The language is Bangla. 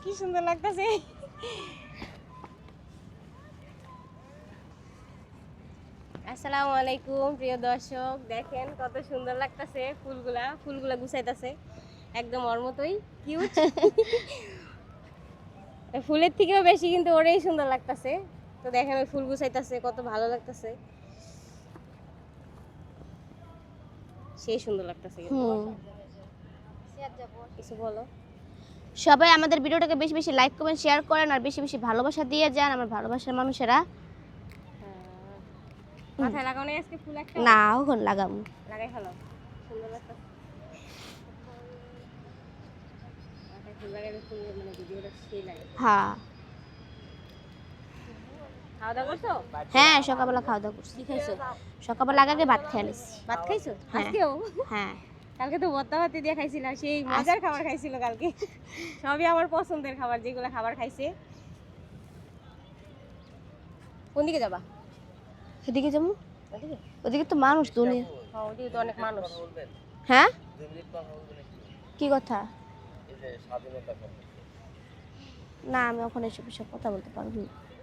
কি সুন্দর লাগতেছে। আসসালামু আলাইকুম প্রিয় দর্শক, দেখেন কত সুন্দর লাগতেছে ফুলগুলা গুছাইতেছে একদম ওর মতোই কিউট। ফুলের থেকেও বেশি কিন্তু ওরেই সুন্দর লাগতেছে। তো দেখেন ওই ফুল গুছাইতেছে, কত ভালো লাগতেছে, সেই সুন্দর লাগতেছে। কিছু বলো। সবাই আমাদের ভিডিওটাকে বেশি বেশি লাইক কমেন্ট শেয়ার করেন আর বেশি বেশি ভালোবাসা দিয়ে যান আমার ভালোবাসার মানুষেরা। মাথায় লাগানো আজকে ফুল একটা না ওখানে লাগাবো, লাগাই ফেলো, সুন্দর লাগতেছে। মাথায় ফুল লাগাইলে ফুল মানে ভিডিওটা সেই লাগে। হ্যাঁ খাওয়া দাওয়া করছো? হ্যাঁ সকালবেলা খাওয়া দাওয়া করছি। কি খাইছো? সকালবেলা আগে ভাত খেয়ে নিছি। ভাত খাইছো হ্যাঁ। আজকেও? হ্যাঁ কালকে তো ভর্তা ভাতি দিয়ে খাইছিলাম, সেই মজার খাবার খাইছিল কালকে। সবই আমার পছন্দের খাবার, যেগুলো খাবার খাইছে। কোন দিকে যাবা? এদিকে যাবো, ওদিকে? ওদিকে তো মানুষ দুনিয়া। হ্যাঁ, ওদিকে তো অনেক মানুষ। হ্যাঁ কি কথা? না আমি ওখানে এসব কথা বলতে পারবো না।